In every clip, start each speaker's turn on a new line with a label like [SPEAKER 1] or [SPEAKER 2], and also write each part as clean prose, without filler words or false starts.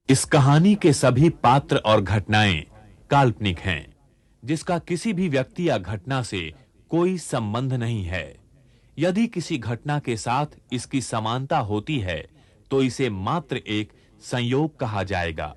[SPEAKER 1] इस कहानी के सभी पात्र और घटनाएं काल्पनिक हैं, जिसका किसी भी व्यक्ति या घटना से कोई संबंध नहीं है। यदि किसी घटना के साथ इसकी समानता होती है, तो इसे मात्र एक संयोग कहा जाएगा।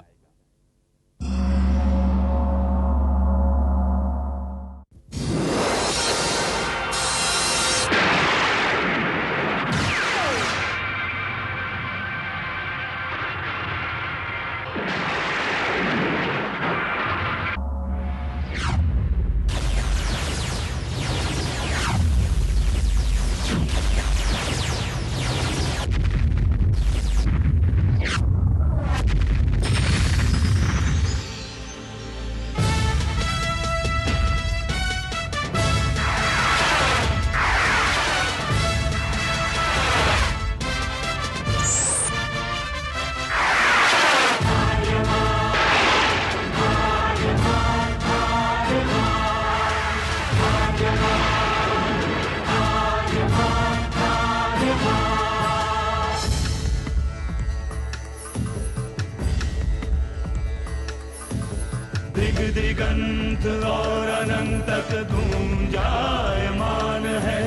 [SPEAKER 2] दिग दिगंत और अनंत तक गूंजायमान है।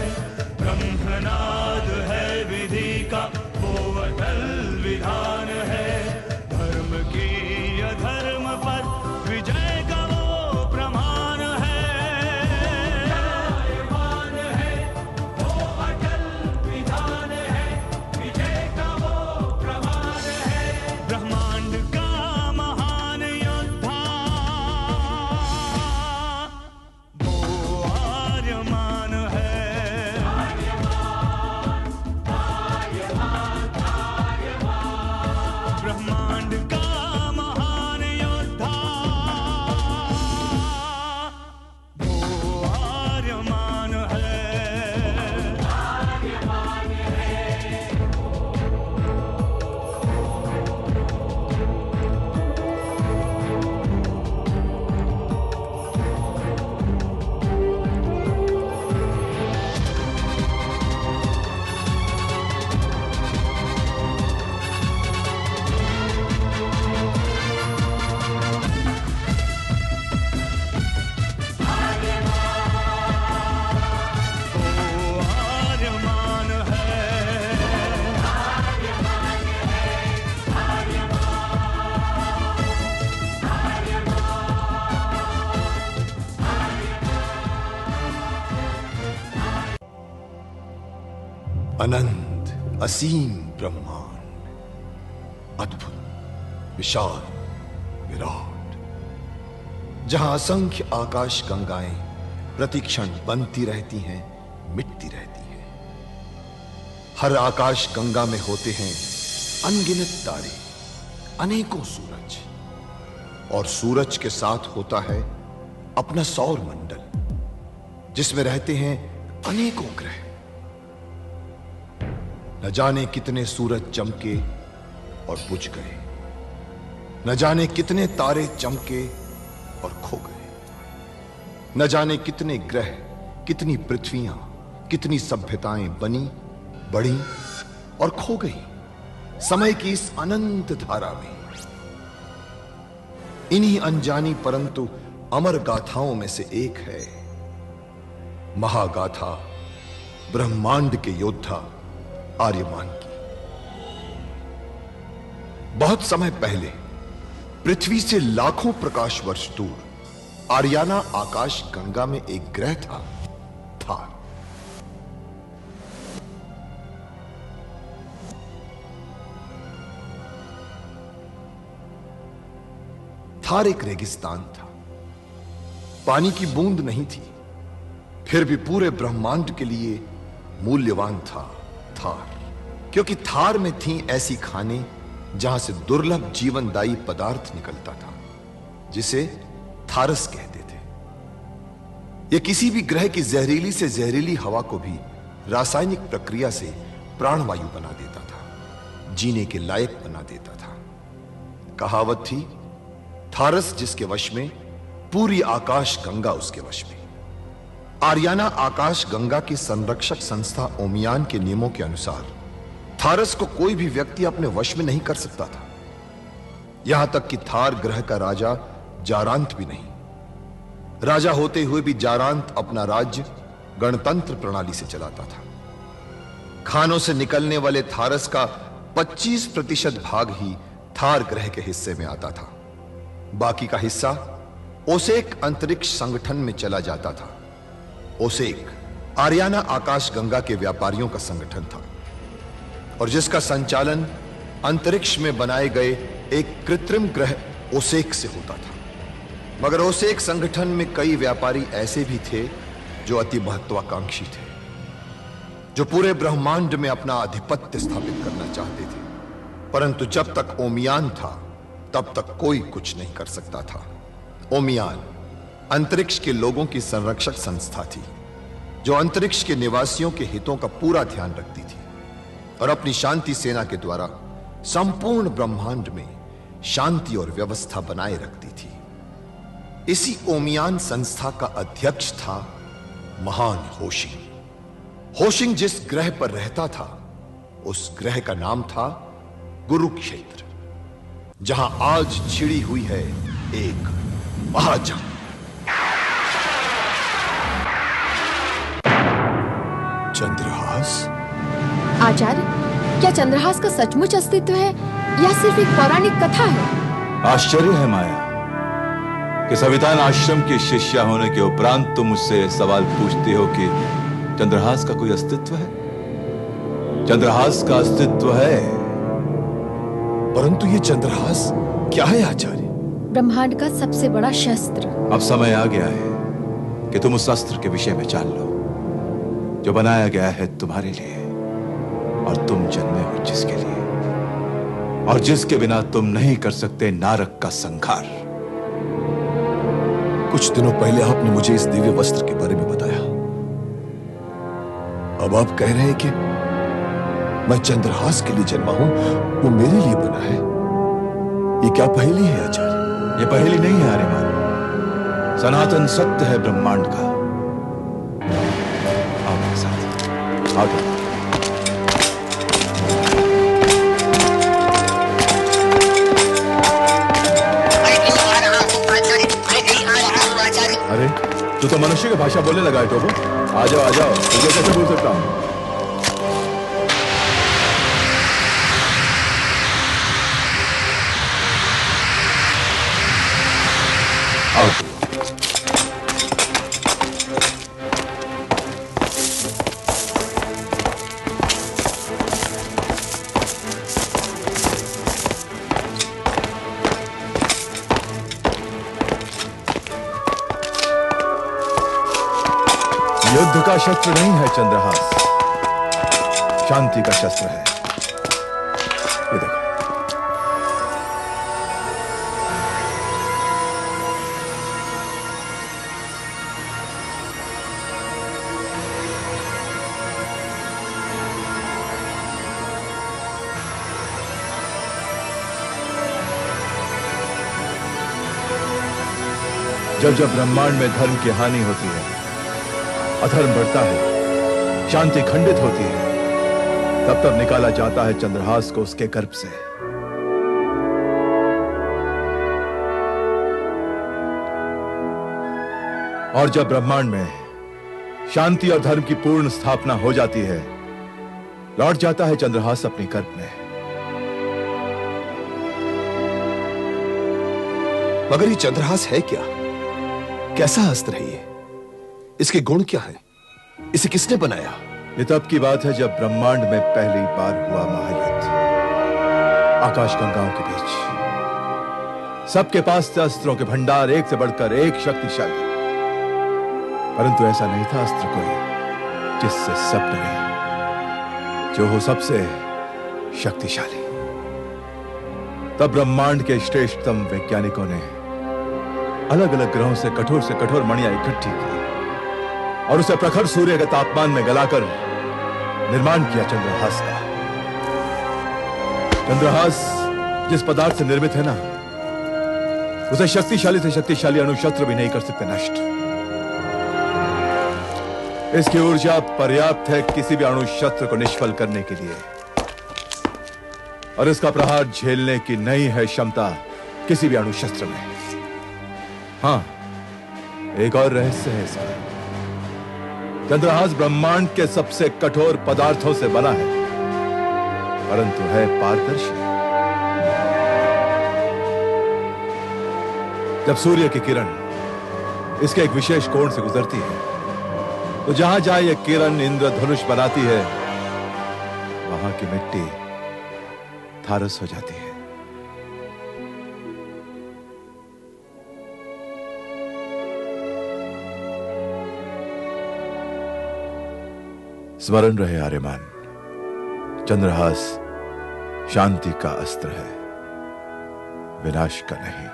[SPEAKER 2] ब्रह्मनाद है विधि का वो अटल विधान है। धर्म की अधर्म पर विजय का वो प्रमाण है। जायमान है वो अटल विधान है। विजय का वो प्रमाण है। ब्रह्मांड का महान योद्धा आर्यमान है। ब्रह्मांड का महान योद्धा वो आर्यमान है। आर्यमान है।
[SPEAKER 3] अनंत असीम ब्रह्मांड, अद्भुत, विशाल, विराट, जहां असंख्य आकाश गंगाएं प्रतिक्षण बनती रहती हैं, मिटती रहती हैं। हर आकाश गंगा में होते हैं अनगिनत तारे, अनेकों सूरज, और सूरज के साथ होता है अपना सौर मंडल, जिसमें रहते हैं अनेकों ग्रह। न जाने कितने सूरज चमके और बुझ गए, न जाने कितने तारे चमके और खो गए, न जाने कितने ग्रह, कितनी पृथ्वियां, कितनी सभ्यताएं बनी, बढ़ी और खो गई समय की इस अनंत धारा में। इन्हीं अनजानी परंतु अमर गाथाओं में से एक है महागाथा ब्रह्मांड के योद्धा आर्यमान की। बहुत समय पहले पृथ्वी से लाखों प्रकाश वर्ष दूर आर्याना आकाश गंगा में एक ग्रह था, थार। थार एक रेगिस्तान था, पानी की बूंद नहीं थी, फिर भी पूरे ब्रह्मांड के लिए मूल्यवान था थार, क्योंकि थार में थी ऐसी खाने जहां से दुर्लभ जीवनदायी पदार्थ निकलता था, जिसे थारस कहते थे। यह किसी भी ग्रह की जहरीली से जहरीली हवा को भी रासायनिक प्रक्रिया से प्राणवायु बना देता था, जीने के लायक बना देता था। कहावत थी, थारस जिसके वश में, पूरी आकाश गंगा उसके वश में। आर्याना आकाश गंगा की संरक्षक संस्था ओमियान के नियमों के अनुसार थारस को कोई भी व्यक्ति अपने वश में नहीं कर सकता था। यहां तक कि थार ग्रह का राजा जारांत भी नहीं। राजा होते हुए भी जारांत अपना राज्य गणतंत्र प्रणाली से चलाता था। खानों से निकलने वाले थारस का 25% भाग ही थार ग्रह के हिस्से में आता था। बाकी का हिस्सा ओसेक अंतरिक्ष संगठन में चला जाता था। ओसेक आरियाना आकाश गंगा के व्यापारियों का संगठन था और जिसका संचालन अंतरिक्ष में बनाए गए एक कृत्रिम ग्रह ओसेक से होता था। मगर ओसेक संगठन में कई व्यापारी ऐसे भी थे जो अति महत्वाकांक्षी थे, जो पूरे ब्रह्मांड में अपना आधिपत्य स्थापित करना चाहते थे। परंतु जब तक ओमियान था तब तक कोई कुछ नहीं कर सकता था। ओमियान अंतरिक्ष के लोगों की संरक्षक संस्था थी, जो अंतरिक्ष के निवासियों के हितों का पूरा ध्यान रखती थी और अपनी शांति सेना के द्वारा संपूर्ण ब्रह्मांड में शांति और व्यवस्था बनाए रखती थी। इसी ओमियान संस्था का अध्यक्ष था महान होशिंग। होशिंग जिस ग्रह पर रहता था उस ग्रह का नाम था गुरुक्षेत्र, जहां आज छिड़ी हुई है एक महाजंग। चंद्रहास?
[SPEAKER 4] आचार्य, क्या चंद्रहास का सचमुच अस्तित्व है या सिर्फ एक पौराणिक कथा है?
[SPEAKER 5] आश्चर्य है माया कि सवितान आश्रम की शिष्या होने के उपरांत तुम मुझसे सवाल पूछती हो कि चंद्रहास का कोई अस्तित्व है। चंद्रहास का अस्तित्व है,
[SPEAKER 3] परंतु ये चंद्रहास क्या है आचार्य?
[SPEAKER 4] ब्रह्मांड का सबसे बड़ा शस्त्र।
[SPEAKER 5] अब समय आ गया है कि तुम उस अस्त्र के विषय में जान लो जो बनाया गया है तुम्हारे लिए और तुम जन्मे हो जिसके लिए, और जिसके बिना तुम नहीं कर सकते नारक का संहार।
[SPEAKER 3] कुछ दिनों पहले आपने मुझे इस दिव्य वस्त्र के बारे में बताया। अब आप कह रहे हैं कि मैं चंद्रहास के लिए जन्मा हूं, वो मेरे लिए बना है। ये क्या पहेली है आचार्य?
[SPEAKER 5] ये पहेली नहीं है आर्यमान, सनातन सत्य है ब्रह्मांड का। आओ मेरे साथ, आओ। अरे तू तो मनुष्य की भाषा बोलने लगा है टोबो। आ जाओ आ जाओ, तुझे कैसे बोल सकता हूं? युद्ध का शस्त्र नहीं है चंद्रहास, शांति का शस्त्र है। ये देखो। जब जब ब्रह्मांड में धर्म की हानि होती है, अधर्म बढ़ता है, शांति खंडित होती है, तब तब निकाला जाता है चंद्रहास को उसके गर्भ से। और जब ब्रह्मांड में शांति और धर्म की पूर्ण स्थापना हो जाती है, लौट जाता है चंद्रहास अपने गर्भ में।
[SPEAKER 3] मगर ये चंद्रहास है क्या? कैसा अस्त्र है ये? इसके गुण क्या है? इसे किसने बनाया?
[SPEAKER 5] ये तब की बात है जब ब्रह्मांड में पहली बार हुआ महायुद्ध, आकाश गंगाओं के बीच। सबके पास थे अस्त्रों के भंडार, एक से बढ़कर एक शक्तिशाली। परंतु ऐसा नहीं था अस्त्र कोई जिससे सब डरे, जो हो सबसे शक्तिशाली। तब ब्रह्मांड के श्रेष्ठतम वैज्ञानिकों ने अलग अलग ग्रहों से कठोर मणियां इकट्ठी की और उसे प्रखर सूर्य के तापमान में गलाकर निर्माण किया चंद्रहास का। चंद्रहास जिस पदार्थ से निर्मित है ना, उसे शक्तिशाली से शक्तिशाली अणुशस्त्र भी नहीं कर सकते नष्ट। इसकी ऊर्जा पर्याप्त है किसी भी अणुशस्त्र को निष्फल करने के लिए, और इसका प्रहार झेलने की नहीं है क्षमता किसी भी अणु शस्त्र में। हां, एक और रहस्य है इसका। चंद्रहास ब्रह्मांड के सबसे कठोर पदार्थों से बना है, परंतु है पारदर्शी। जब सूर्य की किरण इसके एक विशेष कोण से गुजरती है, तो जहां जहां यह किरण इंद्रधनुष बनाती है, वहां की मिट्टी थारस हो जाती है। स्मरण रहे आर्यमान, चंद्रहास शांति का अस्त्र है, विनाश का नहीं।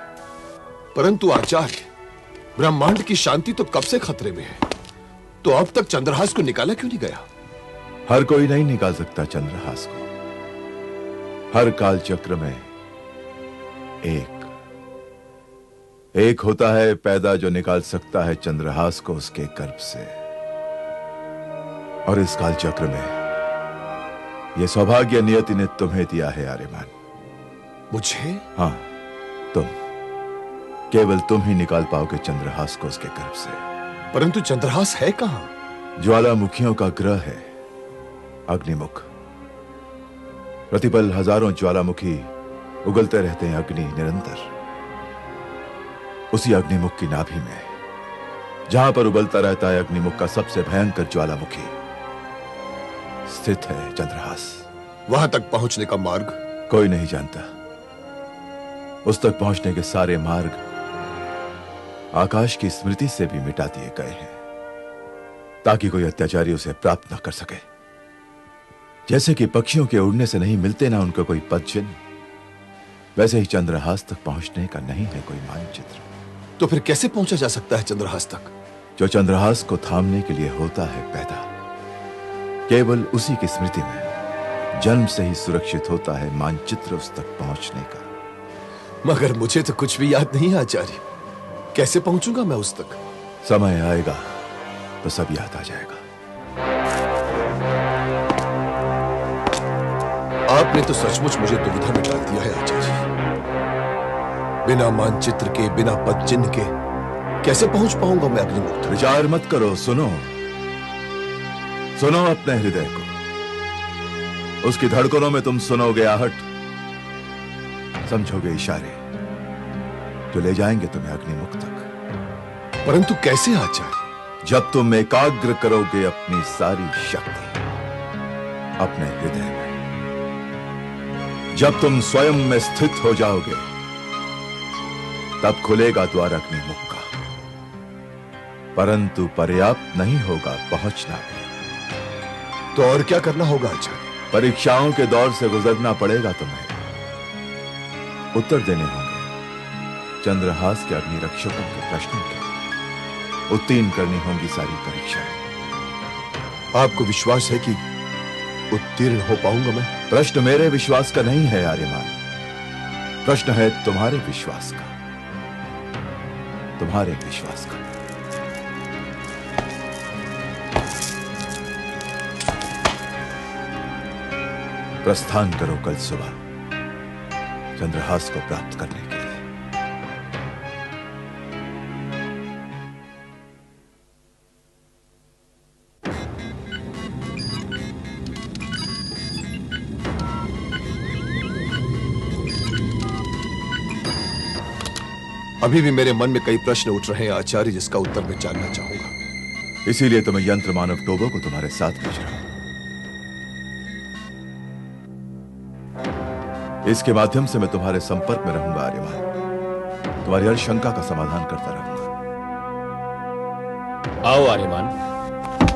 [SPEAKER 3] परंतु आचार्य, ब्रह्मांड की शांति तो कब से खतरे में है, तो अब तक चंद्रहास को निकाला क्यों नहीं गया?
[SPEAKER 5] हर कोई नहीं निकाल सकता चंद्रहास को। हर काल चक्र में एक होता है पैदा जो निकाल सकता है चंद्रहास को उसके गर्भ से। और इस काल चक्र में यह सौभाग्य नियति ने तुम्हें दिया है आर्यमान।
[SPEAKER 3] मुझे?
[SPEAKER 5] हां, तुम, केवल तुम ही निकाल पाओगे चंद्रहास को उसके गर्भ से।
[SPEAKER 3] परंतु चंद्रहास है कहां?
[SPEAKER 5] ज्वालामुखियों का ग्रह है अग्निमुख। प्रतिपल हजारों ज्वालामुखी उगलते रहते हैं अग्नि निरंतर। उसी अग्निमुख की नाभि में, जहां पर उबलता रहता है अग्निमुख का सबसे भयंकर ज्वालामुखी, स्थित है चंद्रहास।
[SPEAKER 3] वहां तक पहुंचने का मार्ग
[SPEAKER 5] कोई नहीं जानता। उस तक पहुंचने के सारे मार्ग आकाश की स्मृति से भी मिटा दिए गए हैं, ताकि कोई अत्याचारी उसे प्राप्त न कर सके। जैसे कि पक्षियों के उड़ने से नहीं मिलते ना उनको कोई पद चिन्ह, वैसे ही चंद्रहास तक पहुंचने का नहीं है कोई मानचित्र।
[SPEAKER 3] तो फिर कैसे पहुंचा जा सकता है चंद्रहास तक?
[SPEAKER 5] जो चंद्रहास को थामने के लिए होता है पैदा, केवल उसी की स्मृति में जन्म से ही सुरक्षित होता है मानचित्र उस तक पहुंचने का।
[SPEAKER 3] मगर मुझे तो कुछ भी याद नहीं है आचार्य, कैसे पहुंचूंगा मैं उस तक?
[SPEAKER 5] समय आएगा तो सब याद आ जाएगा।
[SPEAKER 3] आपने तो सचमुच मुझे दुविधा में डाल दिया है आचार्य। बिना मानचित्र के, बिना पद चिन्ह के कैसे पहुंच पाऊंगा मैं अग्निमुख तक?
[SPEAKER 5] विचार मत करो, सुनो सुनो अपने हृदय को। उसकी धड़कनों में तुम सुनोगे आहट, समझोगे इशारे जो ले जाएंगे तुम्हें अग्निमुख तक।
[SPEAKER 3] परंतु कैसे आचार्य?
[SPEAKER 5] जब तुम एकाग्र करोगे अपनी सारी शक्ति अपने हृदय में, जब तुम स्वयं में स्थित हो जाओगे, तब खुलेगा द्वार अग्निमुख का। परंतु पर्याप्त नहीं होगा पहुंचना भी।
[SPEAKER 3] तो और क्या करना होगा आचार्य?
[SPEAKER 5] परीक्षाओं के दौर से गुजरना पड़ेगा तुम्हें। उत्तर देने होंगे चंद्रहास के अग्नि रक्षकों के प्रश्नों के। उत्तीर्ण करनी होंगी सारी परीक्षाएं।
[SPEAKER 3] आपको विश्वास है कि उत्तीर्ण हो पाऊंगा मैं?
[SPEAKER 5] प्रश्न मेरे विश्वास का नहीं है आर्यमान, प्रश्न है तुम्हारे विश्वास का, तुम्हारे विश्वास का। प्रस्थान करो कल सुबह चंद्रहास को प्राप्त करने के लिए।
[SPEAKER 3] अभी भी मेरे मन में कई प्रश्न उठ रहे हैं आचार्य, जिसका उत्तर मैं जानना चाहूंगा।
[SPEAKER 5] इसीलिए तो मैं यंत्र मानव टोबो को तुम्हारे साथ भेज रहा हूं। इसके माध्यम से मैं तुम्हारे संपर्क में रहूंगा आर्यमान, तुम्हारी हर शंका का समाधान करता रहूंगा।
[SPEAKER 6] आओ आर्यमान।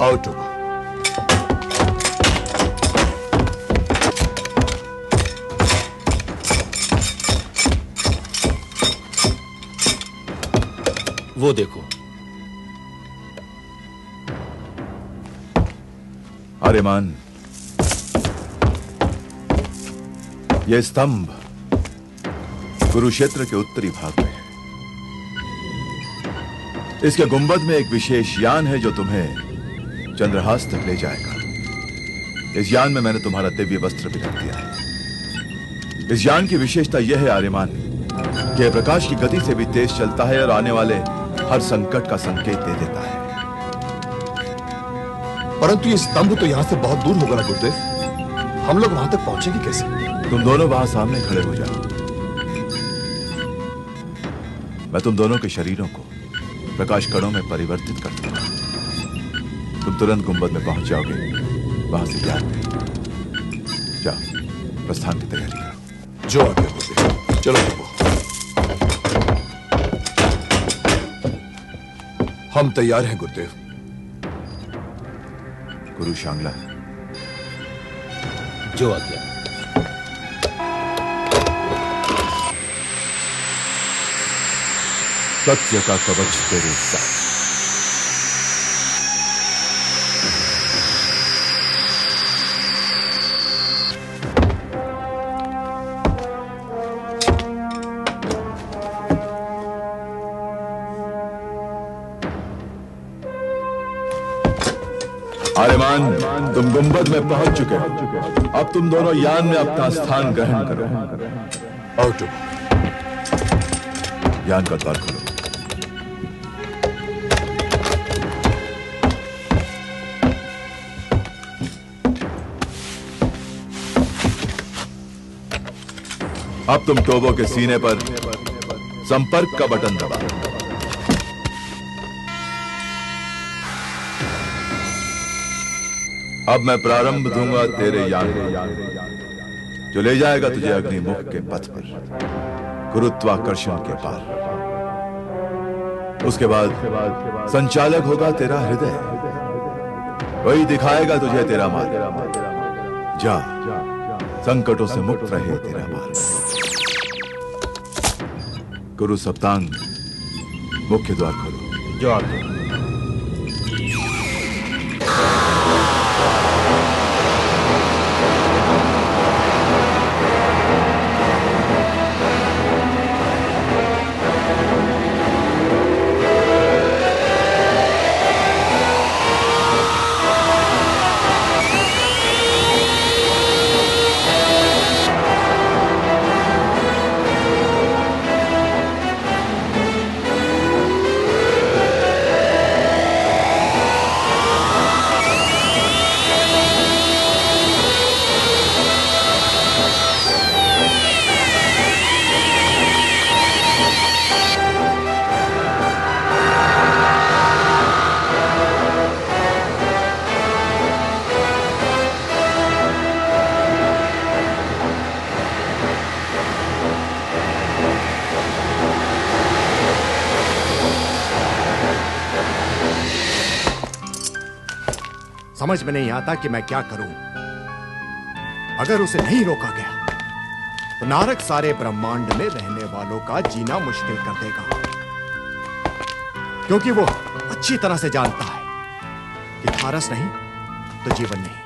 [SPEAKER 3] आओ टोबो।
[SPEAKER 6] वो देखो।
[SPEAKER 5] आर्यमान, यह स्तंभ कुरुक्षेत्र के उत्तरी भाग में है। इसके गुंबद में एक विशेष यान है जो तुम्हें चंद्रहास तक ले जाएगा। इस यान में मैंने तुम्हारा दिव्य वस्त्र भी रख दिया है। इस यान की विशेषता यह है आर्यमान यह प्रकाश की गति से भी तेज चलता है और आने वाले हर संकट का संकेत दे देता है।
[SPEAKER 3] परंतु ये स्तंभ तो यहां से बहुत दूर होगा ना गुरुदेव, हम लोग वहां तक पहुंचेंगे कैसे?
[SPEAKER 5] तुम दोनों वहां सामने खड़े हो जाओ। मैं तुम दोनों के शरीरों को प्रकाश कणों में परिवर्तित कर दूंगा। तुम तुरंत गुंबद में पहुंच जाओगे। वहां से ज्ञान में जाओ, प्रस्थान की तैयारी करो।
[SPEAKER 3] जो आगे गुरुदेव, चलो प्रभु। हम तैयार हैं गुरुदेव।
[SPEAKER 5] गुरु शांगला,
[SPEAKER 6] जो आज्ञा।
[SPEAKER 5] सत्य का कवच तेरे साथ। आर्यमान, तुम गुंबद में पहुंच चुके हो। अब तुम दोनों यान में अपना स्थान ग्रहण करो।
[SPEAKER 3] आउट।
[SPEAKER 5] यान का द्वार खोलो। अब तुम टोबो के सीने पर संपर्क का बटन दबाओ। अब मैं प्रारंभ दूंगा तेरे यान को, जो ले जाएगा तुझे अग्निमुख के पथ पर, गुरुत्वाकर्षण के पार। उसके बाद संचालक होगा तेरा हृदय, वही दिखाएगा तुझे तेरा मार्ग। जा, संकटों से मुक्त रहे तेरा मार्ग। गुरु सप्तांग, मुख्य द्वार खोलो।
[SPEAKER 6] जो आज्ञा।
[SPEAKER 7] समझ में नहीं आता कि मैं क्या करूं। अगर उसे नहीं रोका गया तो नारक सारे ब्रह्मांड में रहने वालों का जीना मुश्किल कर देगा, क्योंकि वो अच्छी तरह से जानता है कि थारस नहीं तो जीवन नहीं।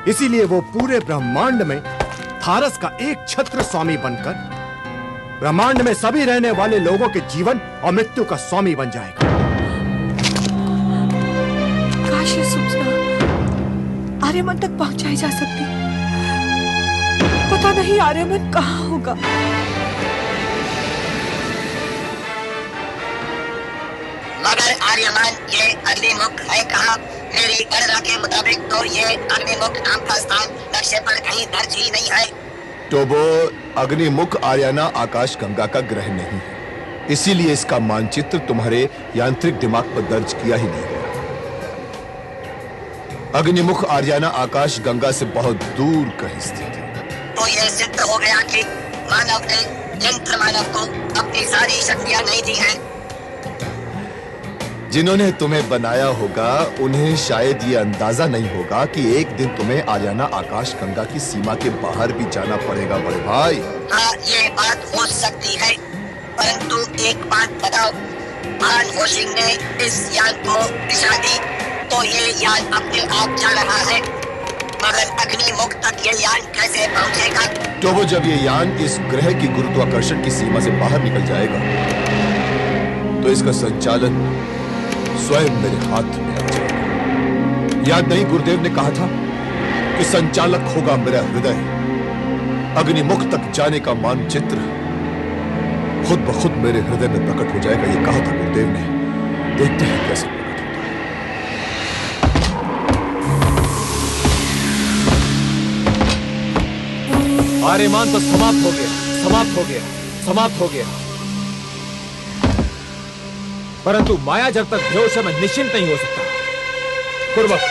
[SPEAKER 7] इसीलिए वो पूरे ब्रह्मांड में थारस का एक छत्र स्वामी बनकर ब्रह्मांड में सभी रहने वाले लोगों के जीवन और मृत्यु का स्वामी बन जाएगा।
[SPEAKER 8] ये सूचना आर्यमन तक पहुंचाई जा सकती। पता नहीं आर्यमन कहाँ होगा।
[SPEAKER 9] मगर आर्यमन, ये अग्निमुख है कहाँ? मेरी गणना के मुताबिक तो ये अग्निमुख नाम का स्थान नक्शे पर कहीं दर्ज ही नहीं है।
[SPEAKER 3] टोबो, अग्निमुख आर्याना आकाश गंगा का ग्रह नहीं है, इसीलिए इसका मानचित्र तुम्हारे यांत्रिक दिमाग पर दर्ज किया ही नहीं। अग्निमुख आर्याना आकाश गंगा से बहुत दूर कहीं स्थित है।
[SPEAKER 9] तो यह सिद्ध हो गया कि मानव ने यंत्र मानव को अपनी सारी शक्तियां नहीं दी हैं।
[SPEAKER 3] जिन्होंने तुम्हें बनाया होगा उन्हें शायद ये अंदाजा नहीं होगा कि एक दिन तुम्हें आर्याना आकाश गंगा की सीमा के बाहर भी जाना पड़ेगा बड़े भाई।
[SPEAKER 9] हाँ, ये बात हो सकती है, परंतु एक बात बताओ, भान होशिंग ने इस यान को दिशा दी तो ये यान अपने आप जा रहा है, मगर अग्निमुख तक ये यान कैसे पहुंचेगा?
[SPEAKER 3] टोबो, जब ये यान इस ग्रह की गुरुत्वाकर्षण की सीमा से बाहर निकल जाएगा तो इसका संचालन स्वयं मेरे हाथ में आ जाएगा। याद नहीं गुरुदेव ने कहा था कि संचालक होगा मेरा हृदय। अग्निमुख तक जाने का मानचित्र खुद ब खुद मेरे हृदय में प्रकट हो जाएगा, ये कहा था गुरुदेव ने। देखते हैं कैसे प्रकट होता है।
[SPEAKER 6] आर्यमान तो समाप्त हो गया, समाप्त हो गया, समाप्त हो गया। परंतु माया जब तक बेहोश है मैं निश्चिंत नहीं हो सकता। कुर्बक,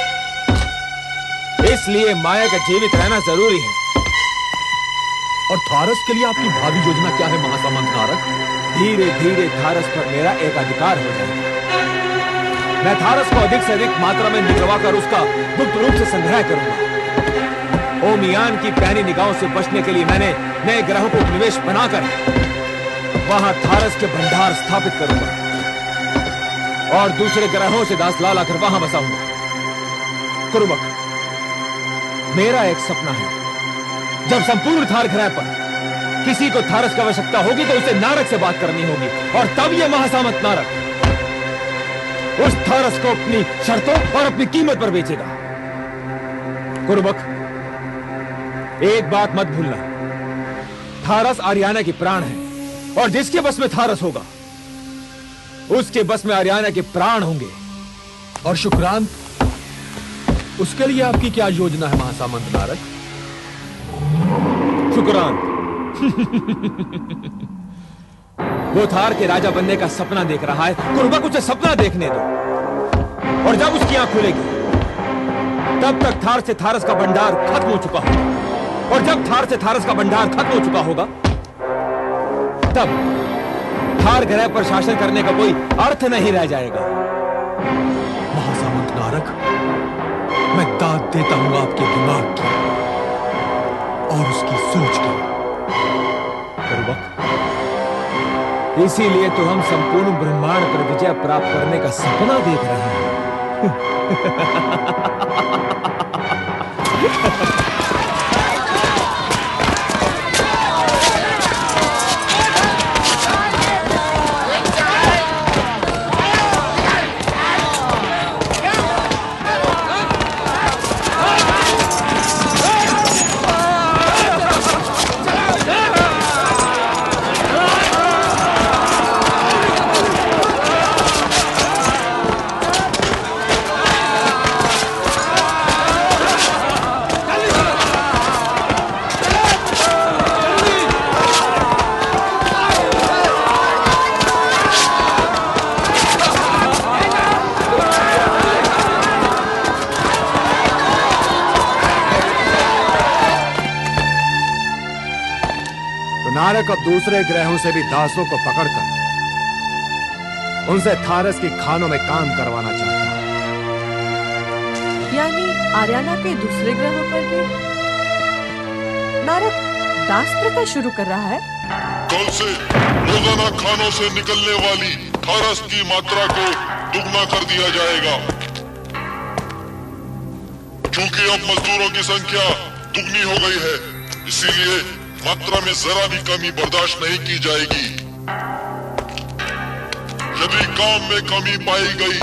[SPEAKER 6] इसलिए माया का जीवित रहना जरूरी है।
[SPEAKER 5] और थारस के लिए आपकी भावी योजना क्या है महासामंत नारद?
[SPEAKER 6] धीरे धीरे थारस पर मेरा एक अधिकार हो जाएगा। मैं थारस को अधिक से अधिक मात्रा में निकलवा कर उसका गुप्त रूप से संग्रह करूंगा। ओमियान की पैनी निगाहों से बचने के लिए मैंने नए ग्रहों को उपनिवेश बनाकर वहां थारस के भंडार स्थापित करूंगा और दूसरे ग्रहों से दास ला लाकर वहां बसाऊंगा। कुरुबक, मेरा एक सपना है, जब संपूर्ण थार ग्रह पर किसी को थारस की आवश्यकता होगी तो उसे नारद से बात करनी होगी, और तब यह महासामंत नारद उस थारस को अपनी शर्तों और अपनी कीमत पर बेचेगा। कुरुबक, एक बात मत भूलना, थारस आर्याना की प्राण है, और जिसके बस में थारस होगा उसके बस में आर्याना के प्राण होंगे।
[SPEAKER 5] और शुक्रांत, उसके लिए आपकी क्या योजना है महासामंत नारद?
[SPEAKER 6] शुक्रांत वो थार के राजा बनने का सपना देख रहा है। कुर्बक, उसे सपना देखने दो, और जब उसकी आंख खुलेगी तब तक थार से थारस का भंडार खत्म हो चुका होगा, और जब थार से थारस का भंडार खत्म हो चुका होगा तब थार ग्रह पर शासन करने का कोई अर्थ नहीं रह जाएगा।
[SPEAKER 5] महासामंत नारद, मैं दाद देता हूं आपके दिमाग की और उसकी सोच की।
[SPEAKER 6] इसीलिए तो हम संपूर्ण ब्रह्मांड पर विजय प्राप्त करने का सपना देख रहे हैं।
[SPEAKER 7] नारद अब दूसरे ग्रहों से भी दासों को पकड़कर उनसे थारस की खानों में काम करवाना चाहता है।
[SPEAKER 8] यानी आर्याना के दूसरे ग्रहों पर भी नारद दास प्रथा शुरू कर रहा है।
[SPEAKER 10] कल से रोजाना खानों से निकलने वाली थारस की मात्रा को दुगना कर दिया जाएगा, क्योंकि अब मजदूरों की संख्या दुगनी हो गई है। इसीलिए मात्रा में जरा भी कमी बर्दाश्त नहीं की जाएगी। यदि काम में कमी पाई गई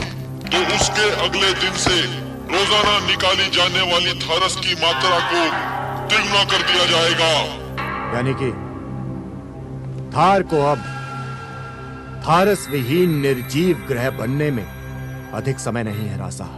[SPEAKER 10] तो उसके अगले दिन से रोजाना निकाली जाने वाली थारस की मात्रा को तिगुना कर दिया जाएगा।
[SPEAKER 7] यानी कि थार को अब थारस विहीन निर्जीव ग्रह बनने में अधिक समय नहीं है रासा।